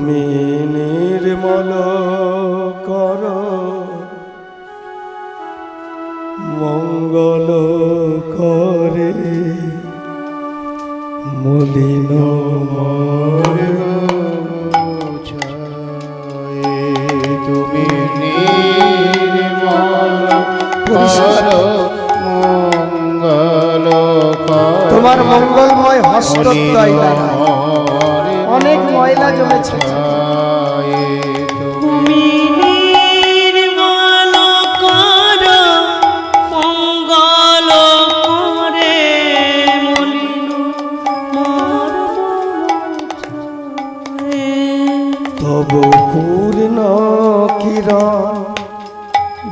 তুমি নির্মল কর মঙ্গল করে মলিন তুমি নির্মল কর মঙ্গল কর তোমার মঙ্গলময় হস্তদ্বয় দ্বারা অনেক ময়লা জমেছে। তুমি নির্মল কর মঙ্গল করে মলিন তব পূর্ণ কিরণ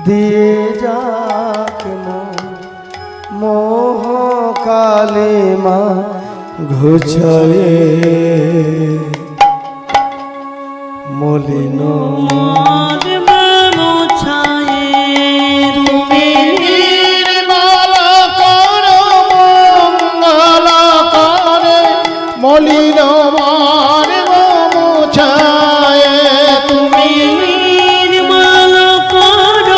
দিয়ে যাক মোহ কালিমা ঘুচায়ে মলিন তুমি নির্মল কর মঙ্গল করে মলিন মার্গ মুছায় তুমি নির্মল কর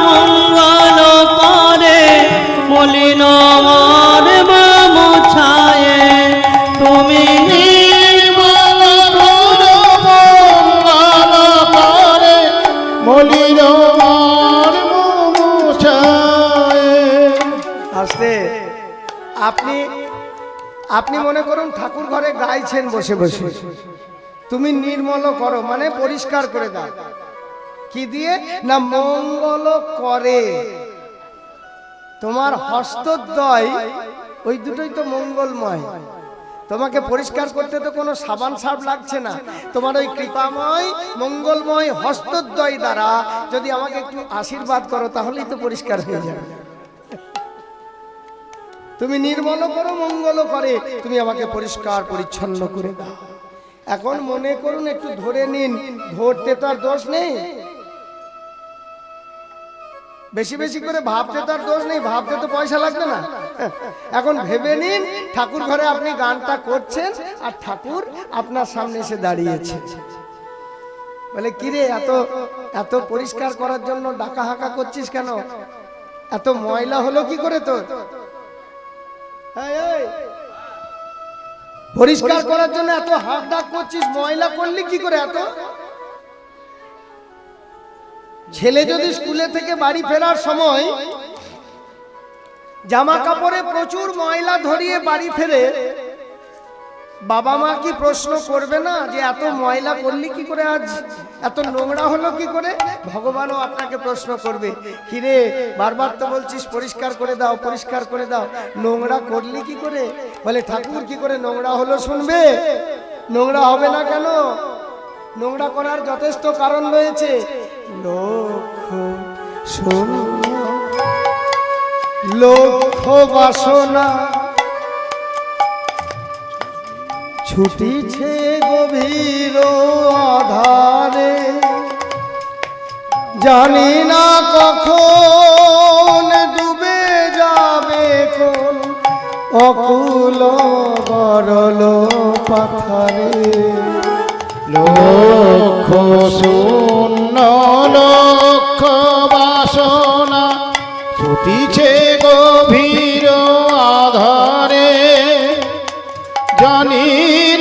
মঙ্গল করে মলিন মার্গ মুছায় তুমি নির্মল কর মঙ্গল করে মলিন মার্গ মুছায়। আসতে আপনি মনে করুন ঠাকুর ঘরে গাইছেন বসে বসে, তুমি নির্মল করো মানে পরিষ্কার করে দাও। কি দিয়ে না মঙ্গল করে, তোমার হস্তদ্বয় ওই দুটোই তো মঙ্গলময়। তোমাকে পরিষ্কার করতে তো কোনো সাবান সার্ফ লাগছে না, তোমার ওই কৃপাময় মঙ্গলময় হস্তদ্বয় দ্বারা যদি আমাকে একটু আশীর্বাদ করো তাহলেই তো পরিষ্কার হয়ে যাবে। তুমি নির্মল করো মঙ্গল করে, তুমি আমাকে পরিষ্কার পরিচ্ছন্ন করে দাও। এখন মনে করুন একটু ধরে নিন, ধরতে তো আর দোষ নেই, বেশি বেশি করে ভাবতে তো আর দোষ নেই, ভাবতে তো পয়সা লাগবে না। এখন ভেবে নিন ঠাকুর ঘরে আপনি গানটা করছেন আর ঠাকুর আপনার সামনে এসে দাঁড়িয়েছে, বলে কিরে এত এত পরিষ্কার করার জন্য ডাকা হাঁকা করছিস কেন, এত ময়লা হলো কি করে তোর? পরিষ্কার করার জন্য এত হাত ডাক করছিস, ময়লা করলি কি করে এত? ছেলে যদি স্কুলে থেকে বাড়ি ফেরার সময় জামা কাপড়ে প্রচুর ময়লা ধরিয়ে বাড়ি ফেরে, বাবা মা কি প্রশ্ন করবে না যে এত ময়লা করলি কি করে, আজ এত নোংরা হলো কি করে? ভগবানও আপনাকে প্রশ্ন করবে, কিরে বারবার তো বলছিস পরিষ্কার করে দাও পরিষ্কার করে দাও, নোংরা করলি কি করে? বলে ঠাকুর কি করে নোংরা হলো শুনবে? নোংরা হবে না কেন? নোংরা করার যথেষ্ট কারণ রয়েছে। লক্ষ শূন্য লক্ষ বাসনা ছুটিছে গভীর আধারে, জানি না কখন ডুবে যাবে কোন অকুল গরল পাথারে। লক্ষ শূন্য লক্ষ বাসনা ছুটিছে গভীর আধারে, জানি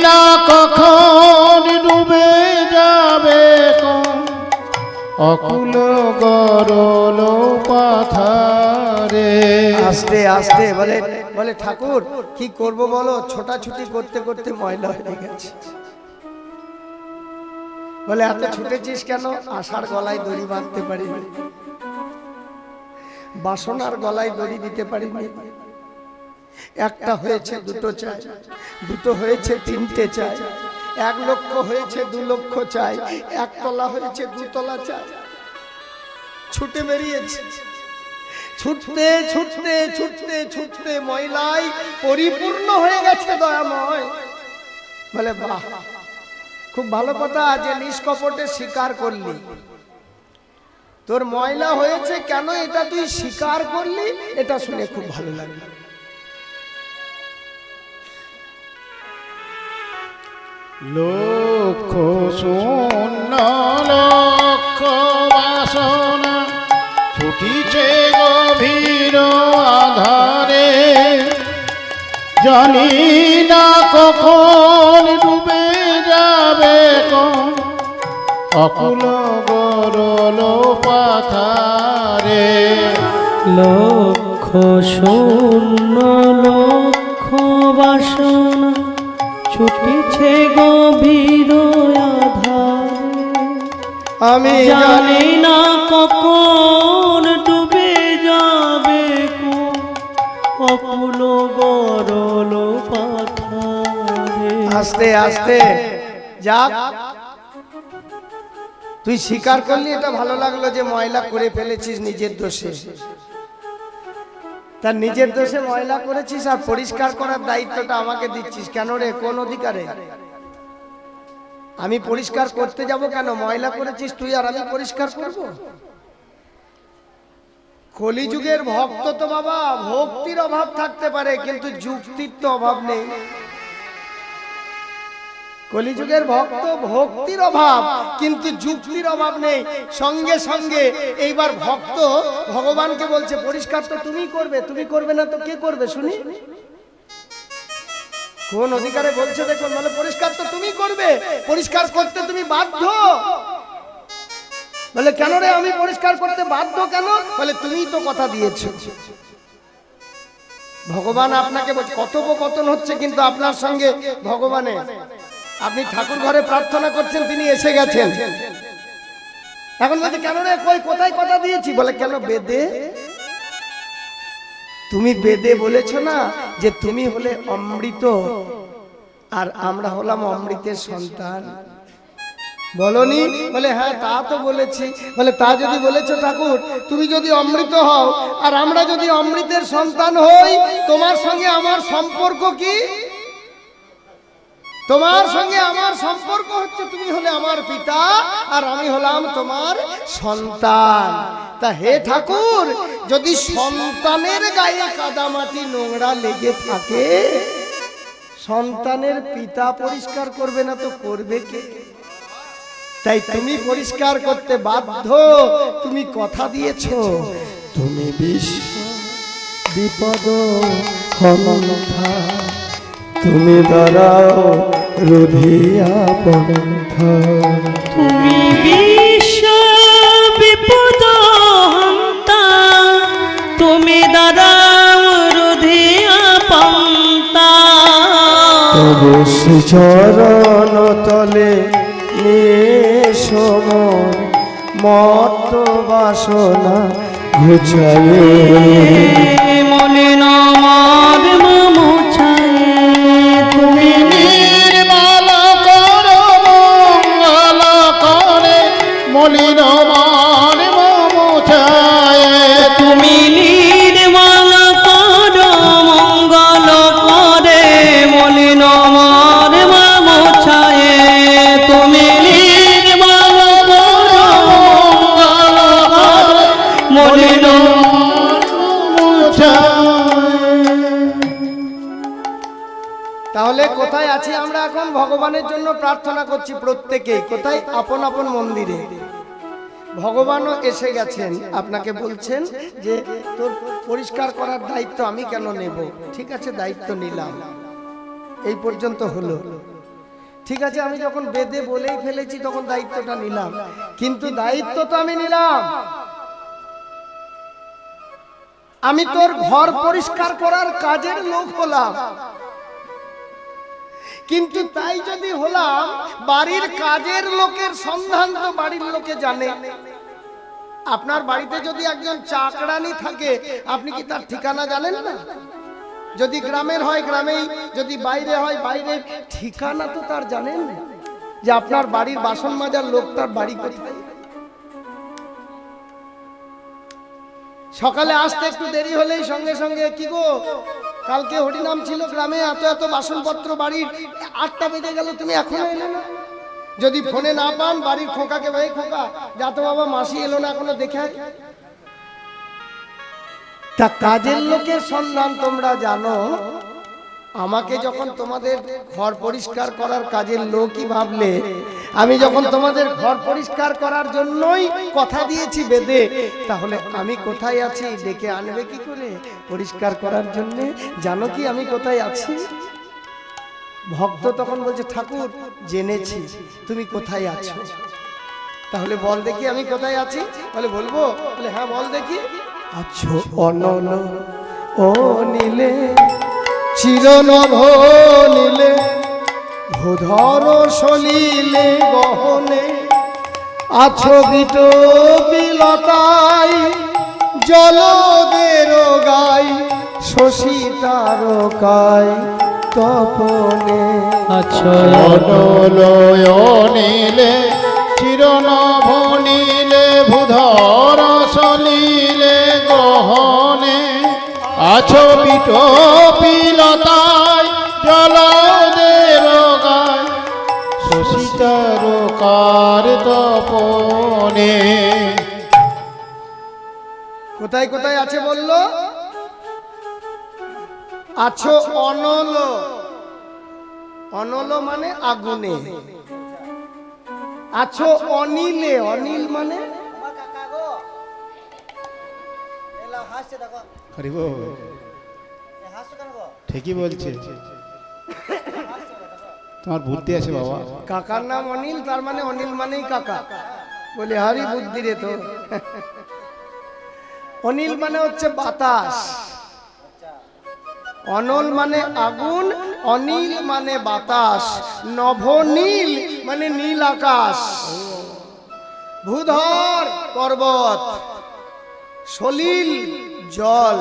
না কখন ডুবে যাবে কোন অকুল গরল পাথারে। আস্তে আস্তে বলে বলে ঠাকুর কি করব বলো, ছোটাছুটি করতে করতে ময়লা হয়ে গেছে। বলে এত ছুটেছিস কেন? আশার গলায় দড়ি বাঁধতে পারিনি, বাসনার গলায় দড়ি দিতে পারিনি, একটা হয়েছে দুটো চাই, দুটো হয়েছে তিনটে চাই, 1 লক্ষ হয়েছে 2 লক্ষ চাই, 1 তলা হয়েছে 2 তলা চাই। ছুটে বেরিয়েছে, ছুটতে ছুটতে ছুটতে ছুটতে ময়লায় পরিপূর্ণ হয়ে গেছে দয়াময়। বলে বাহ, খুব ভালো কথা যে নিষ্কপটে স্বীকার করলি, তোর ময়লা হয়েছে কেন এটা তুই স্বীকার করলি, এটা শুনে খুব ভালো লাগলো। লক্ষ শূন্য লক্ষ বাসনা ছুটিছে গভীর আধারে, জানি না কখন ডুবে যাবে কোন অকুল গরল পাথারে। লক্ষ শূন্য লক্ষ বাসনা ছুটিছে গভীর আধারে, আমি জানি না কখন ডুবে যাবে কোন অকুল গরল পাথারে। আস্তে আস্তে যাক, তুই স্বীকার করলি, এটা ভালো লাগলো যে ময়লা করে ফেলেছিস নিজের দোষে। তার নিজের দোষে ময়লা করেছিস আর পরিষ্কার করার দায়িত্বটা আমাকে দিচ্ছিস কেন রে? কোন অধিকারে? আমি পরিষ্কার করতে যাব কেন? ময়লা করেছিস তুই আর আমি পরিষ্কার করব? কলিযুগের ভক্ত তো বাবা ভক্তির অভাব থাকতে পারে, কিন্তু যুক্তির তো অভাব নেই। কলিযুগের ভক্ত ভক্তির অভাব কিন্তু যুক্তির অভাব নেই। সঙ্গে সঙ্গে এইবার ভক্ত ভগবানকে বলছে পরিষ্কার তো তুমি করবে, তুমি করবে না তো কে করবে শুনি? কোন অধিকারে বলছে দেখুন, বলে পরিষ্কার তো তুমি করবে, পরিষ্কার করতে তুমি বাধ্য। বলে কেন রে আমি পরিষ্কার করতে বাধ্য কেন? বলে তুমিই তো কথা দিয়েছো। ভগবান আপনাকে বলছে, কথোপকথন হচ্ছে কিন্তু আপনার সঙ্গে ভগবানের। আপনি ঠাকুর ঘরে প্রার্থনা করছেন, তিনি এসে গেছেন। এখন বলছে কেন রে কই কোথায় কথা দিয়েছি? বলে কেন বেদে? তুমি বেদে বলেছ না যে তুমি হলে অমৃত আর আমরা হলাম অমৃতের সন্তান, বলনি? বলে হ্যাঁ তা তো বলেছি। বলে তা যদি বলেছো ঠাকুর, তুমি যদি অমৃত হও আর আমরা যদি অমৃতের সন্তান হই, তোমার সঙ্গে আমার সম্পর্ক কি? তোমার সঙ্গে আমার সম্পর্ক হচ্ছে তুমি হলে আমার পিতা আর আমি হলাম তোমার সন্তান। তা হে ঠাকুর, যদি সন্তানের গায়ে কাদামাটি নোংরা লেগে থাকে, সন্তানের পিতা পরিষ্কার করবে না তো করবে কে? তাই তুমি পরিষ্কার করতে বাধ্য, তুমি কথা দিয়েছো। তুমি বিশ্ব বিপদ ক্ষমতা, তুমি দাঁড়াও রুধিয়া পন্থা। তুমি বিশ্ব বিপদ হন্তা, তুমি দাঁড়াও রুধিয়া পন্থা। তবু চরণ তলে সমর মত বাসনা ঘুচায়ে, মলিন মদ মুছায়ে। তুমি নির্মল কর মঙ্গল করে মলিন মন মুছায়ে। তুমি নির্মল কর মঙ্গল করে মলিন মন মুছায়ে। তুমি নির্মল কর মঙ্গল করে মলিন তাহলে কোথায় আছি আমরা এখন? ভগবানের জন্য প্রার্থনা করছি প্রত্যেকেই। কোথায়? আপন আপন মন্দিরে। ভগবানও এসে গেছেন, আপনাকে বলছেন যে তোর পরিষ্কার করার দায়িত্ব আমি কেন নেব? ঠিক আছে, দায়িত্ব নিলাম, এই পর্যন্ত হলো। ঠিক আছে, আমি যখন বেদে বলেই ফেলেছি তখন দায়িত্বটা নিলাম, কিন্তু দায়িত্ব তো আমি নিলাম, আমি তোর ঘর পরিষ্কার করার কাজের লোক হলাম। কিন্তু তাই যদি হলাম, বাড়ির কাজের লোকের সন্ধান তো বাড়ির লোকে জানে। আপনার বাড়িতে যদি একজন চাকরানি থাকে, আপনি কি তার ঠিকানা জানেন না? যদি গ্রামের হয় গ্রামেই, যদি বাইরে হয় বাইরে, ঠিকানা তো তার জানেন যে আপনার বাড়ির বাসন মাজার লোক তার বাড়ি কোথায়। সকালে আসতে একটু দেরি হলেই সঙ্গে সঙ্গে কি গো কালকে হরিনাম ছিল গ্রামে, এত এত বাসনপত্র বাড়ির, 8টা বেজে গেল, তুমি এখনো এলে না। যদি ফোনে না পান বাড়ির খোকাকে, ভাই খোকা যা তো বাবা মাসি এলো না এখনো, দেখে। তা কাজের লোকের সন্ধান তোমরা জানো, আমাকে যখন তোমাদের ঘর পরিষ্কার করার কাজের লোকই ভাবলে, আমি যখন তোমাদের ঘর পরিষ্কার করার জন্যই কথা দিয়েছি বেদে, তাহলে আমি কোথায় আছি ডেকে আনবে কি করে পরিষ্কার করার জন্য? জানো কি আমি কোথায় আছি? ভক্ত তখন বলছে, ঠাকুর জেনেছি তুমি কোথায় আছো, তাহলে বল দেখি আমি কোথায় আছি। বলে বলবো? বলে হ্যাঁ বল দেখি। আছো অনল ও নীলে চিরনভ নীলে ভূধর সলিলে গহনে, আছো বিটবিলতায় জলদের গাই শশী তারকায় তপনে। আচ্ছা নীলে চিরনভ নীলে ভূধর সলিলে গহনে, আছো বিটবিলতায় জলদের গায় শশী তারকার তপনে। কোথায় কোথায় আছে বললো? আছো অনল, অনল মানে আগুনে। আছো অনিলে, অনিল মানে ঠিকই বলছে, তোমার বুদ্ধি আছে বাবা। কাকার নাম অনিল, তার মানে অনিল মানেই কাকা। বলে হারি বুদ্ধি রে তো। অনিল মানে হচ্ছে বাতাস, অনল মানে আগুন, অনিল মানে বাতাস, নভনীল মানে নীল আকাশ, ভূধর পর্বত, সলিল জল,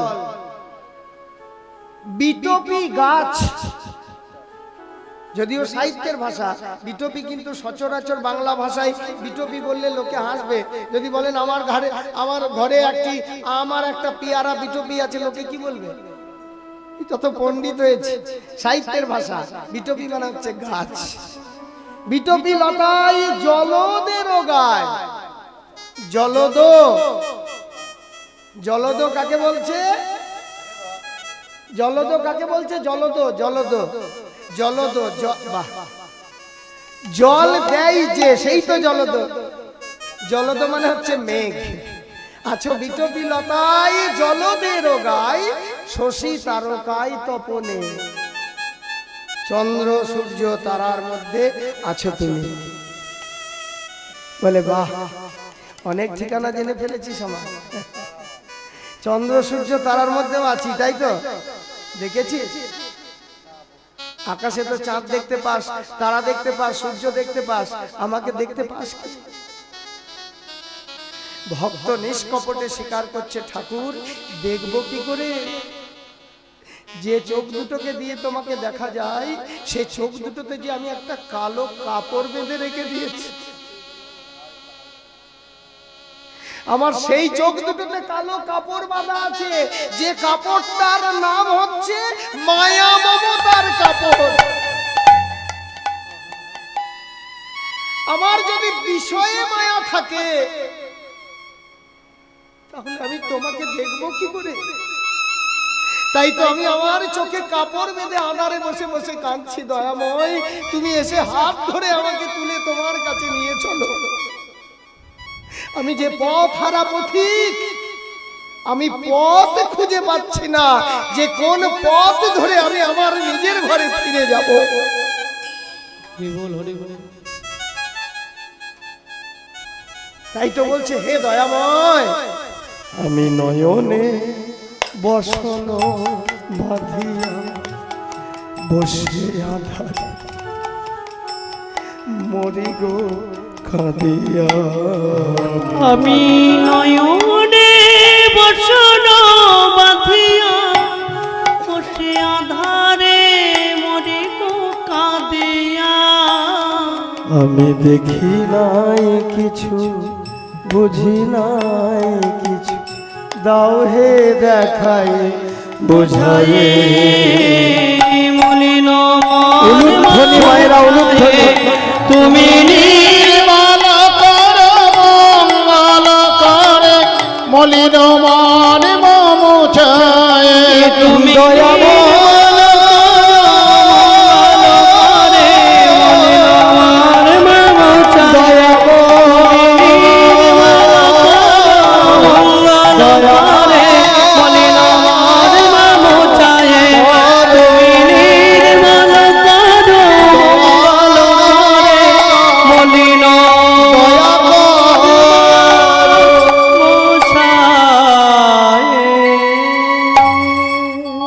বিটপি গাছ। যদিও সাহিত্যের ভাষা বিটপি, কিন্তু সচরাচর বাংলা ভাষায় বিটপি বললে লোকে হাসবে। যদি বলেন আমার ঘরে আমার একটা পেয়ারা বিটপি আছে, লোকে কি বলবে? তত পণ্ডিত হয়েছে। সাহিত্যের ভাষা বিটপি মানে হচ্ছে গাছ। বিটপি লতায় জলদের গায়। জলদ, জলদ কাকে বলছে? জলদ কাকে বলছে? জলদ, জলদ, জলদ জল দেয় যে, সেই তো জলদ। জলদ মানে হচ্ছে মেঘ। আছো বিটপি লতায় জলদের গায় শশী তারকায় তপনে। চন্দ্র সূর্য তারার মধ্যে আছো তুমি। বলে বাহ, অনেক ঠিকানা জেনে ফেলেছিস আমার। চন্দ্র সূর্য তারার মধ্যেও আছি, তাই তো? দেখেছিস আকাশে তো চাঁদ দেখতে পাস, তারা দেখতে পাস, সূর্য দেখতে পাস, আমাকে দেখতে পাস কি? ভক্ত নিষ্কপটে স্বীকার করছে, ঠাকুর দেখবো কি করে? যে চোখ দুটোকে দিয়ে তোমাকে দেখা যায়, সেই চোখ দুটোতে যে আমি একটা কালো কাপড় বেঁধে রেখে দিয়েছি। আমার সেই চোখ দুটোতে কালো কাপড় বাঁধা আছে, যে কাপড়টার নাম হচ্ছে মায়া মমতার কাপড়। আমার যদি বিষয়ে মায়া থাকে, তাহলে আমি তোমাকে দেখবো কি করে? তাই তো আমি আমার চোখে কাপড় বেঁধে আনারে বসে বসে কাঁদছি, দয়াময় তুমি এসে হাত ধরে আমাকে তুলে তোমার কাছে নিয়ে চলো। আমি যে পথ হারা পথিক, আমি পথ খুঁজে পাচ্ছি না, যে কোন পথ ধরে আমি আমার নিজের ঘরে ফিরে যাব। তাই তো বলছে, হে দয়াময় আমি নয়নে বসন বাঁধিয়া বসে আধার মরি গো কাঁদিয়া। আমি নয়নে বসন বাঁধিয়া বসে আধারে মরি গো কাঁদিয়া। আমি দেখি নাই কিছু, বুঝি নাই কিছু, দাও হে দেখাই বুঝাই। মলিন উলুধ্বনি মায়েরা, উলুধ্বনি। তুমি নির্মল কর মঙ্গল করে মলিন